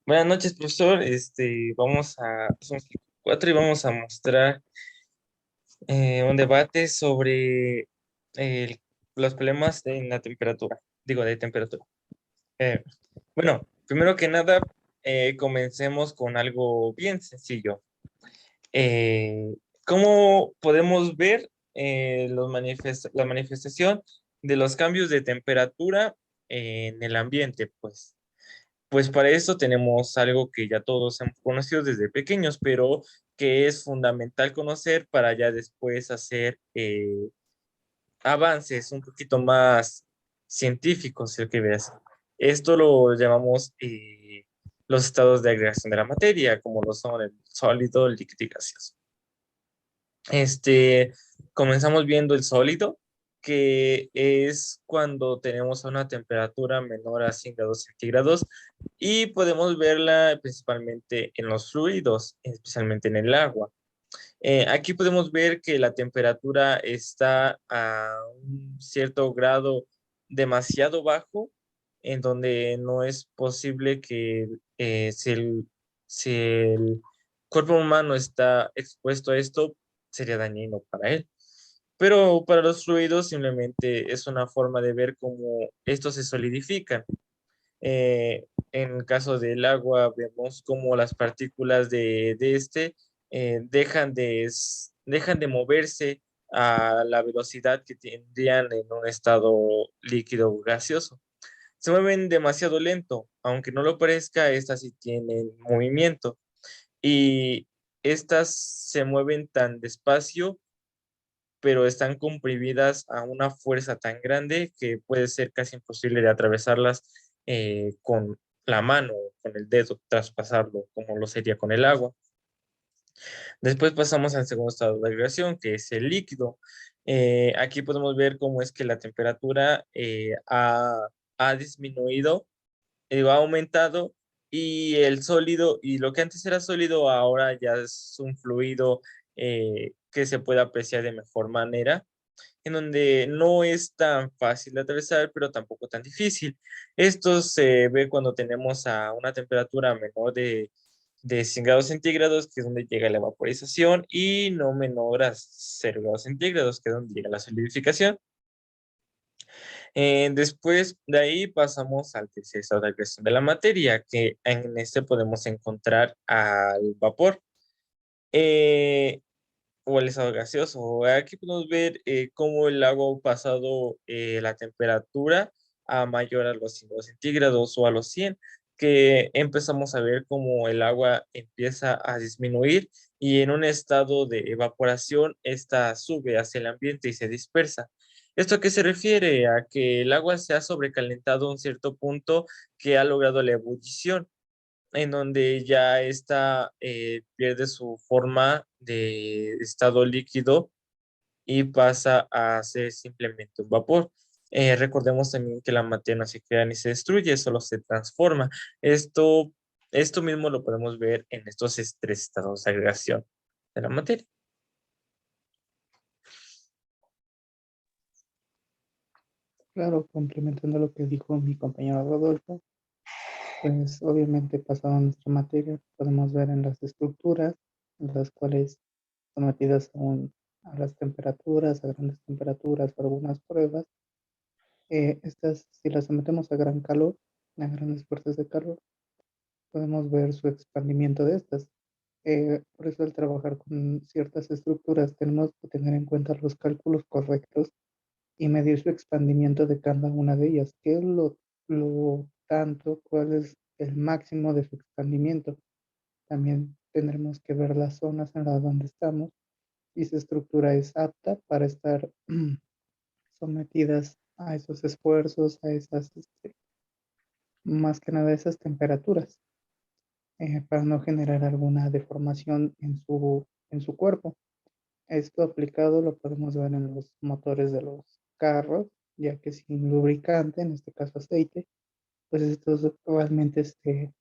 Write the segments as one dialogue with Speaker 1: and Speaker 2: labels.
Speaker 1: Buenas noches, profesor. Somos el 4 y vamos a mostrar un debate sobre eh, los problemas en la temperatura, digo, de temperatura. Eh, Primero que nada, comencemos con algo bien sencillo. Eh, ¿Cómo podemos ver la manifestación de los cambios de temperatura en el ambiente? Pues para eso tenemos algo que ya todos hemos conocido desde pequeños, pero que es fundamental conocer para ya después hacer avances un poquito más científicos, si lo que veas. Esto lo llamamos los estados de agregación de la materia, como lo son el sólido, el líquido y gaseoso. Este, Comenzamos viendo el sólido, que es cuando tenemos una temperatura menor a 100 grados centígrados y podemos verla principalmente en los fluidos, especialmente en el agua. Aquí podemos ver que la temperatura está a un cierto grado demasiado bajo, en donde no es posible que si el cuerpo humano está expuesto a esto, sería dañino para él. Pero para los fluidos simplemente es una forma de ver cómo estos se solidifican. En el caso del agua, vemos cómo las partículas de este dejan de moverse a la velocidad que tendrían en un estado líquido o gaseoso. Se mueven demasiado lento, aunque no lo parezca, estas sí tienen movimiento y estas se mueven tan despacio, pero están comprimidas a una fuerza tan grande que puede ser casi imposible de atravesarlas con la mano, con el dedo, traspasarlo, como lo sería con el agua. Después pasamos al segundo estado de agregación, que es el líquido. Aquí podemos ver cómo es que la temperatura ha disminuido, ha aumentado, y el sólido, y lo que antes era sólido, ahora ya es un fluido que se puede apreciar de mejor manera, en donde no es tan fácil de atravesar, pero tampoco tan difícil. Esto se ve cuando tenemos a una temperatura menor de 100 grados centígrados, que es donde llega la vaporización, y no menor a 0 grados centígrados, que es donde llega la solidificación. Después de ahí pasamos al tercer estado de agregación de la materia, que en este podemos encontrar al vapor. Eh, o el estado gaseoso. Aquí podemos ver cómo el agua ha pasado la temperatura a mayor a los 100 grados centígrados o a los 100, que empezamos a ver cómo el agua empieza a disminuir y en un estado de evaporación, esta sube hacia el ambiente y se dispersa. ¿Esto a qué se refiere? A que el agua se ha sobrecalentado a un cierto punto que ha logrado la ebullición, en donde ya esta pierde su forma de estado líquido y pasa a ser simplemente un vapor. Recordemos también que la materia no se crea ni se destruye, solo se transforma. Esto, esto mismo lo podemos ver en estos tres estados de agregación de la materia.
Speaker 2: Claro, complementando lo que dijo mi compañero Rodolfo, pues obviamente pasado a nuestra materia, podemos ver en las estructuras, las cuales sometidas a las temperaturas, a grandes temperaturas o algunas pruebas. Estas, si las sometemos a gran calor, a grandes fuerzas de calor, podemos ver su expandimiento de estas. Por eso al trabajar con ciertas estructuras tenemos que tener en cuenta los cálculos correctos y medir su expandimiento de cada una de ellas. ¿Qué es lo tanto? ¿Cuál es el máximo de su expandimiento? También tendremos que ver las zonas en las donde estamos y su estructura es apta para estar sometidas a esos esfuerzos, a esas, más que nada esas temperaturas, para no generar alguna deformación en su cuerpo. Esto aplicado lo podemos ver en los motores de los carros, ya que sin lubricante, en este caso aceite, pues estos realmente se,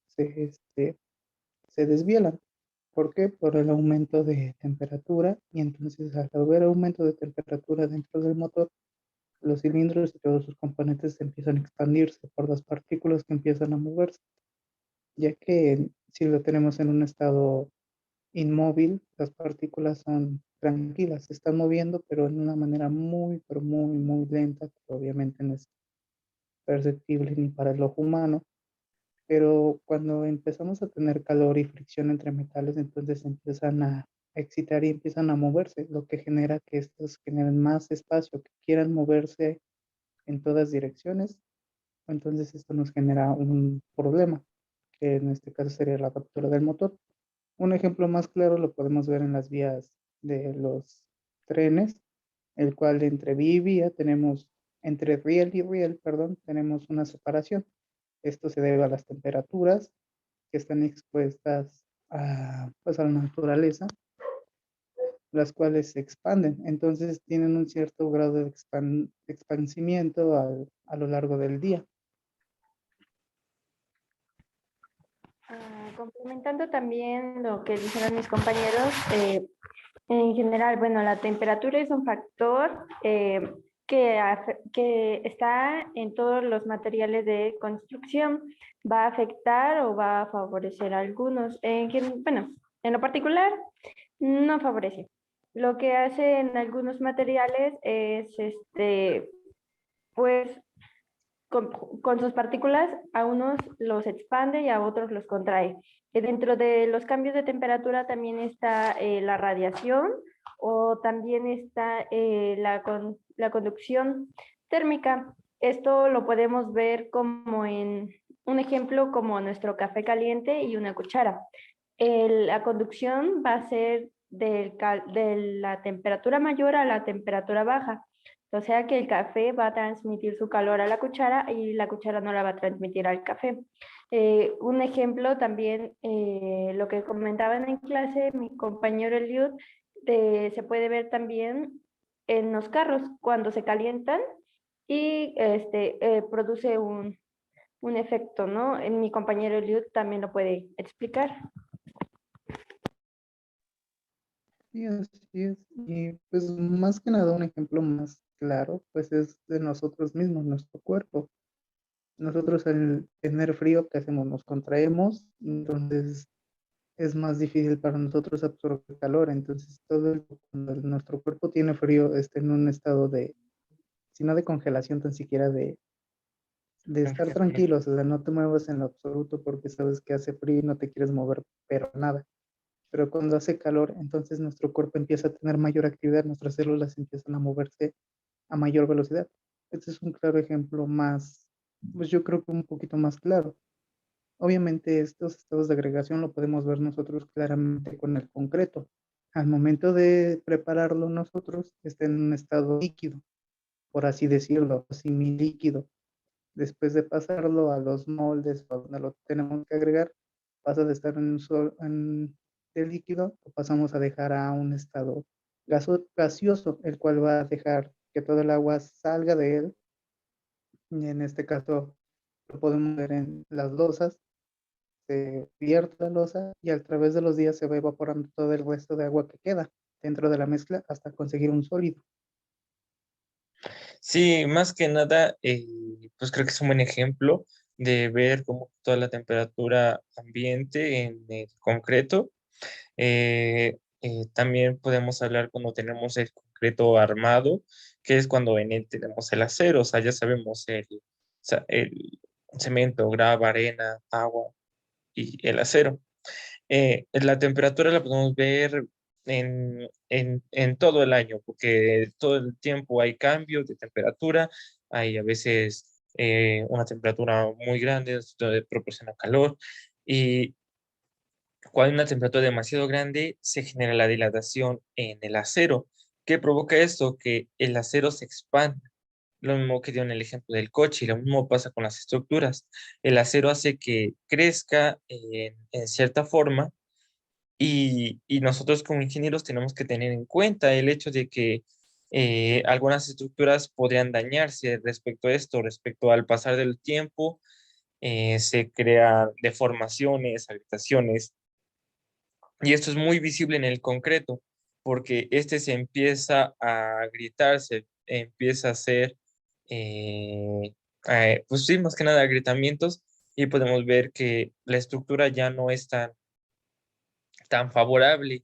Speaker 2: se desvielan. ¿Por qué? Por el aumento de temperatura, y entonces al haber aumento de temperatura dentro del motor, los cilindros y todos sus componentes empiezan a expandirse por las partículas que empiezan a moverse. ya que si lo tenemos en un estado inmóvil, las partículas son tranquilas, se están moviendo, pero en una manera muy, pero muy, muy lenta, que obviamente no es perceptible ni para el ojo humano. Pero cuando empezamos a tener calor y fricción entre metales, entonces empiezan a excitar y empiezan a moverse, lo que genera que estos generen más espacio, que quieran moverse en todas direcciones. Entonces esto nos genera un problema, que en este caso sería la ruptura del motor. Un ejemplo más claro lo podemos ver en las vías de los trenes, el cual entre vía y vía tenemos, entre riel y riel, perdón, tenemos una separación. Esto se debe a las temperaturas que están expuestas a, pues, a la naturaleza, las cuales se expanden. Entonces tienen un cierto grado de expansimiento a lo largo del día.
Speaker 3: Complementando también lo que dijeron mis compañeros, en general, bueno, la temperatura es un factor que está en todos los materiales de construcción. Va a afectar o va a favorecer a algunos. Bueno, en lo particular, no favorece. Lo que hace en algunos materiales es, pues, con sus partículas, a unos los expande y a otros los contrae. Dentro de los cambios de temperatura también está la radiación o también está la conducción térmica. Esto lo podemos ver como en un ejemplo como nuestro café caliente y una cuchara. La conducción va a ser de la temperatura mayor a la temperatura baja. O sea que el café va a transmitir su calor a la cuchara y la cuchara no la va a transmitir al café. Un ejemplo también, lo que comentaban en clase, mi compañero Eliud, se puede ver también en los carros cuando se calientan y produce un efecto, ¿no? Mi compañero Eliud también lo puede explicar.
Speaker 2: Y así es. Y pues más que nada un ejemplo más claro, pues es de nosotros mismos, nuestro cuerpo. Nosotros al tener frío, ¿qué hacemos? Nos contraemos, entonces es más difícil para nosotros absorber calor. Entonces cuando nuestro cuerpo tiene frío, está en un estado de, si no de congelación, tan siquiera de estar tranquilos, o sea, no te muevas en lo absoluto porque sabes que hace frío y no te quieres mover, pero nada. Pero cuando hace calor, entonces nuestro cuerpo empieza a tener mayor actividad, nuestras células empiezan a moverse a mayor velocidad. Este es un claro ejemplo más, pues yo creo que un poquito más claro. Obviamente estos estados de agregación lo podemos ver nosotros claramente con el concreto. Al momento de prepararlo nosotros está en un estado líquido, por así decirlo, semilíquido. Después de pasarlo a los moldes donde lo tenemos que agregar, pasa de estar de líquido, lo pasamos a dejar a un estado gaseoso, el cual va a dejar que todo el agua salga de él. Y en este caso lo podemos ver en las losas, se vierte la losa y a través de los días se va evaporando todo el resto de agua que queda dentro de la mezcla hasta conseguir un sólido.
Speaker 1: Sí, más que nada, pues creo que es un buen ejemplo de ver cómo toda la temperatura ambiente en el concreto. También podemos hablar cuando tenemos el concreto armado, que es cuando en él tenemos el acero, o sea, ya sabemos el cemento, grava, arena, agua y el acero. La temperatura la podemos ver en todo el año, porque todo el tiempo hay cambios de temperatura, hay a veces una temperatura muy grande, donde proporciona calor, y cuando hay una temperatura demasiado grande, se genera la dilatación en el acero. ¿Qué provoca esto? Que el acero se expande. Lo mismo que dio en el ejemplo del coche, y lo mismo pasa con las estructuras. El acero hace que crezca en cierta forma y nosotros como ingenieros tenemos que tener en cuenta el hecho de que algunas estructuras podrían dañarse respecto a esto, respecto al pasar del tiempo, se crean deformaciones, agrietaciones, y esto es muy visible en el concreto, porque este se empieza a agrietar, se empieza a hacer, pues sí, más que nada agrietamientos, y podemos ver que la estructura ya no es tan favorable,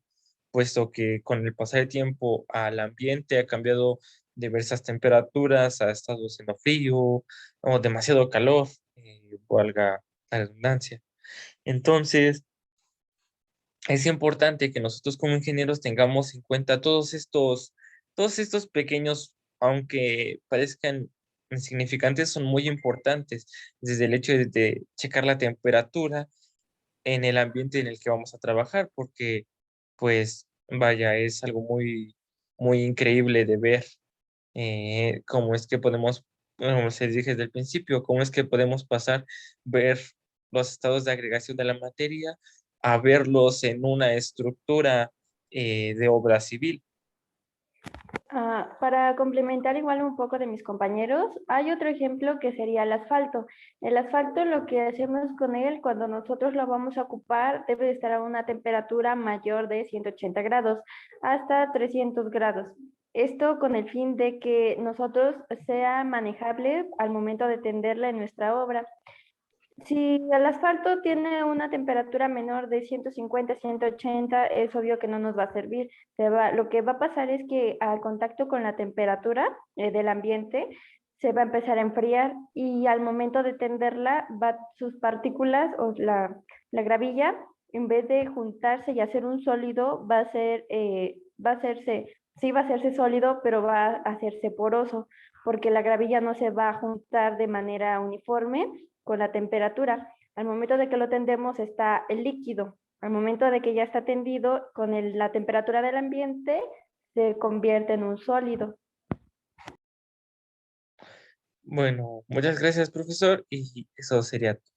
Speaker 1: puesto que con el pasar del tiempo al ambiente ha cambiado diversas temperaturas, ha estado haciendo frío o demasiado calor, valga la redundancia. Entonces, es importante que nosotros como ingenieros tengamos en cuenta todos estos pequeños, aunque parezcan insignificantes, son muy importantes, desde el hecho de checar la temperatura en el ambiente en el que vamos a trabajar, porque pues vaya, es algo muy increíble de ver cómo es que podemos, bueno, como se dije desde el principio, cómo es que podemos pasar, ver los estados de agregación de la materia a verlos en una estructura de obra civil.
Speaker 3: Para complementar igual un poco de mis compañeros, hay otro ejemplo que sería el asfalto. El asfalto, lo que hacemos con él cuando nosotros lo vamos a ocupar, debe de estar a una temperatura mayor de 180 grados hasta 300 grados. Esto con el fin de que nosotros sea manejable al momento de tenderla en nuestra obra. Si el asfalto tiene una temperatura menor de 150, 180, es obvio que no nos va a servir. Lo que va a pasar es que al contacto con la temperatura del ambiente, se va a empezar a enfriar y al momento de tenderla, sus partículas o la gravilla, en vez de juntarse y hacer un sólido, va a hacerse, sí va a hacerse sólido, pero va a hacerse poroso, porque la gravilla no se va a juntar de manera uniforme con la temperatura. Al momento de que lo tendemos está el líquido. Al momento de que ya está tendido, con la temperatura del ambiente, se convierte en un sólido.
Speaker 1: Bueno, muchas gracias, profesor, y eso sería todo.